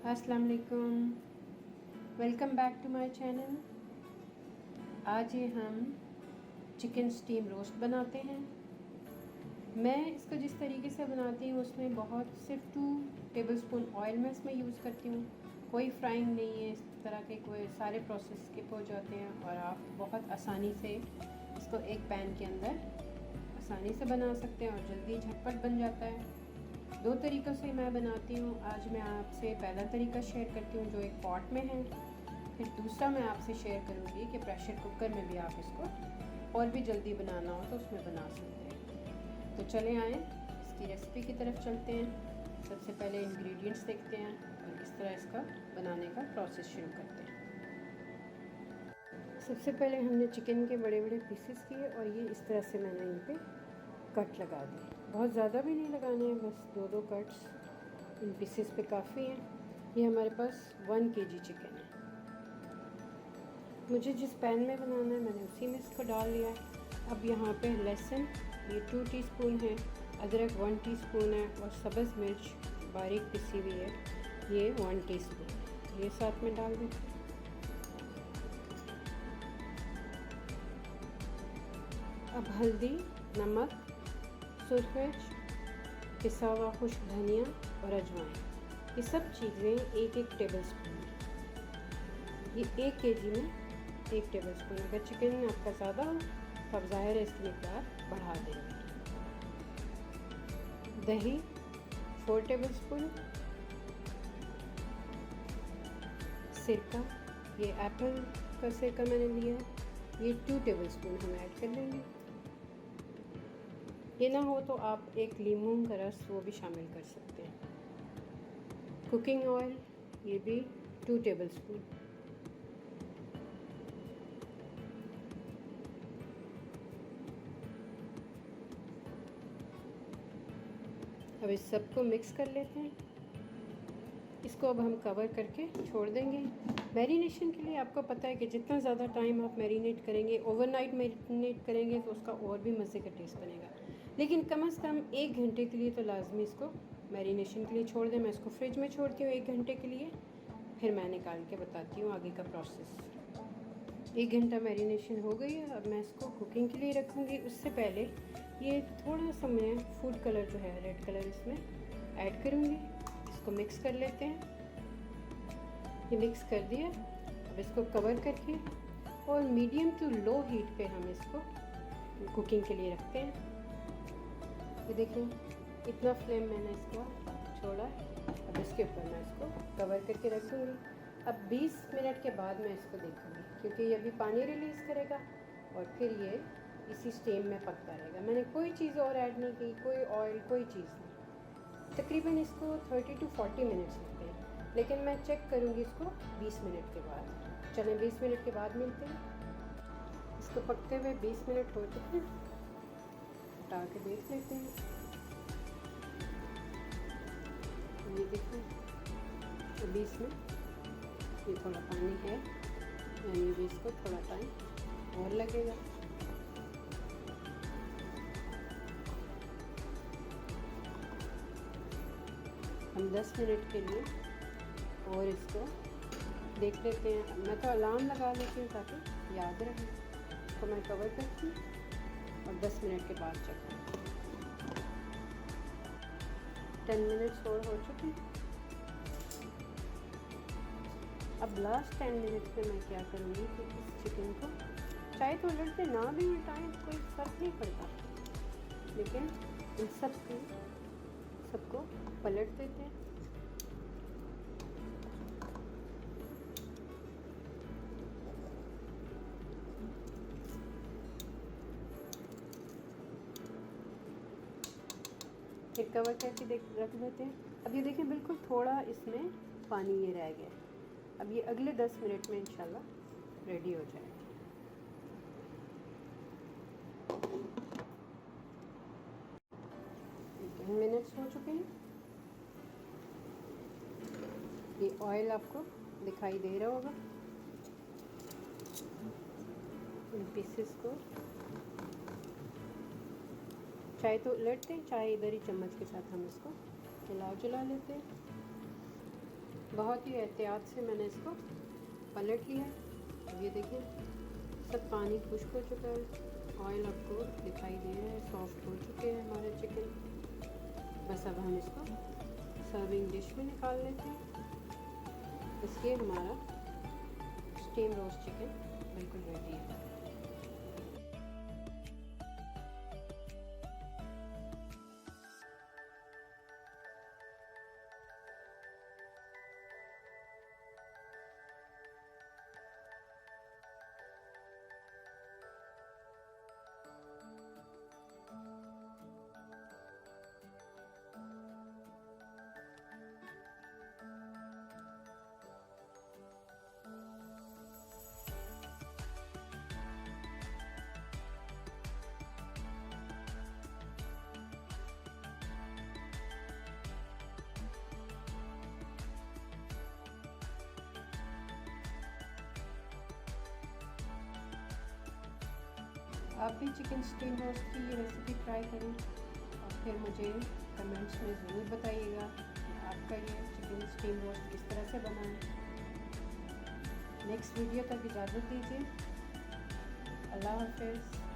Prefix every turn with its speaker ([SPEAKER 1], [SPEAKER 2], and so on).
[SPEAKER 1] अस्सलाम वालेकुम, welcome back to my channel. आज ये हम चिकन स्टीम रोस्ट बनाते हैं। मैं इसको जिस तरीके से बनाती हूँ उसमें बहुत सिर्फ 2 टेबलस्पून ऑयल मैं इसमें यूज़ करती हूँ। कोई फ्राइंग नहीं है, इस तरह के कोई सारे प्रोसेस स्किप हो जाते हैं और आप बहुत आसानी से इसको एक पैन के अंदर आसानी से बना सकते हैं और जल्दी झटपट बन जाता है। 2 तरीक़ों से मैं बनाती हूँ। आज मैं आपसे पहला तरीका शेयर करती हूँ जो एक पॉट में है, फिर दूसरा मैं आपसे शेयर करूँगी कि प्रेशर कुकर में भी आप इसको और भी जल्दी बनाना हो तो उसमें बना सकते हैं। तो चले आएँ इसकी रेसिपी की तरफ चलते हैं। सबसे पहले इंग्रेडिएंट्स देखते हैं और किस तरह इसका बनाने का प्रोसेस शुरू करते हैं। सबसे पहले हमने चिकन के बड़े बड़े पीसेस किए और ये इस तरह से मैंने इन पे कट लगा दिए। बहुत ज़्यादा भी नहीं लगाने हैं, बस 2-2 कट्स इन पीसेस पे काफ़ी हैं। ये हमारे पास 1 kg चिकन है। मुझे जिस पैन में बनाना है मैंने उसी में इसको डाल लिया है। अब यहाँ पे लहसुन ये 2 टीस्पून है, अदरक 1 टीस्पून है और सब्ज़ मिर्च बारीक पिसी हुई है ये 1 टीस्पून, ये साथ में डाल दें। अब हल्दी, नमक, सुरख मिर्च, पिसा हुआ खुश्क धनिया और अजवाइन, ये सब चीज़ें 1-1 टेबलस्पून। ये 1 kg में 1 टेबलस्पून। अगर चिकन आपका ज़्यादा हो तो आप ज़ाहिर है इसकी मिक़दार बढ़ा देंगे। दही 4 टेबलस्पून, सिरका ये एप्पल का सिरका मैंने लिया है, ये 2 टेबलस्पून हम ऐड कर लेंगे। ये ना हो तो आप एक लीमू का रस वो भी शामिल कर सकते हैं। कुकिंग ऑयल ये भी 2 टेबलस्पून। अब इस सबको मिक्स कर लेते हैं। इसको अब हम कवर करके छोड़ देंगे मैरिनेशन के लिए। आपको पता है कि जितना ज़्यादा टाइम आप मैरिनेट करेंगे, ओवरनाइट मैरिनेट करेंगे तो उसका और भी मज़े का टेस्ट बनेगा। लेकिन कम से कम 1 घंटे के लिए तो लाजमी इसको मैरिनेशन के लिए छोड़ दें। मैं इसको फ्रिज में छोड़ती हूँ 1 घंटे के लिए, फिर मैं निकाल के बताती हूँ आगे का प्रोसेस। 1 घंटा मैरिनेशन हो गई है। अब मैं इसको कुकिंग के लिए रखूँगी। उससे पहले ये थोड़ा सा मैं फूड कलर जो है रेड कलर इसमें ऐड करूँगी। इसको मिक्स कर लेते हैं। ये मिक्स कर दिया। अब इसको कवर करके और मीडियम टू लो हीट पे हम इसको कुकिंग के लिए रखते हैं। ये देखिए इतना फ्लेम मैंने इसका छोड़ा। अब इसके ऊपर मैं इसको कवर करके रखूँगी। अब 20 मिनट के बाद मैं इसको देखूँगी क्योंकि ये अभी पानी रिलीज़ करेगा और फिर ये इसी स्टीम में पकता रहेगा। मैंने कोई चीज़ और ऐड नहीं की, कोई ऑयल, कोई चीज़ नहीं। तकरीबन इसको 30 to 40 मिनट्स लगते हैं, लेकिन मैं चेक करूँगी इसको 20 मिनट के बाद। चलें 20 मिनट के बाद मिलते हैं। इसको पकते हुए 20 मिनट हो चुके हैं, उठा के देख लेते हैं। ये देखिए 20 में ये थोड़ा पानी है, यानी भी इसको थोड़ा टाइम और लगेगा। हम 10 मिनट के लिए और इसको देख लेते हैं। मैं तो अलार्म लगा लेती हूँ ताकि याद रहे। इसको मैं कवर करती हूँ और 10 मिनट के बाद चेक करती हूँ। 10 मिनट्स और हो चुके हैं। अब लास्ट 10 मिनट्स में मैं क्या करूँगी कि इस चिकन को चाहे तो उलटते ना भी उल्टाएं, कोई फ़र्क नहीं पड़ता, लेकिन इन सबको पलट देते हैं। फिर कवर करके रख देते हैं। अब ये देखें बिल्कुल थोड़ा इसमें पानी ये रह गया। अब ये अगले 10 मिनट में इंशाल्लाह रेडी हो जाएगा। 10 मिनट्स हो चुके हैं। ये ऑयल आपको दिखाई दे रहा होगा। इन पीसेस को चाहे तो उलटते हैं, चाहे इधर ही चम्मच के साथ हम इसको हिला जुला लेते हैं। बहुत ही एहतियात से मैंने इसको पलट लिया। अब ये देखिए सब पानी खुश्क हो चुका है, ऑयल आपको दिखाई दे रहा है, सॉफ्ट हो चुके हैं हमारे चिकन। बस अब हम इसको सर्विंग डिश में निकाल लेते हैं। बस ये हमारा स्टीम रोस्ट चिकन बिल्कुल रेडी है। आप भी चिकन स्टीम रोस्ट की ये रेसिपी ट्राई करें और फिर मुझे कमेंट्स में ज़रूर बताइएगा कि आपका ये चिकन स्टीम रोस्ट किस तरह से बना है। नेक्स्ट वीडियो तक इजाज़त दीजिए। अल्लाह हाफ़िज़।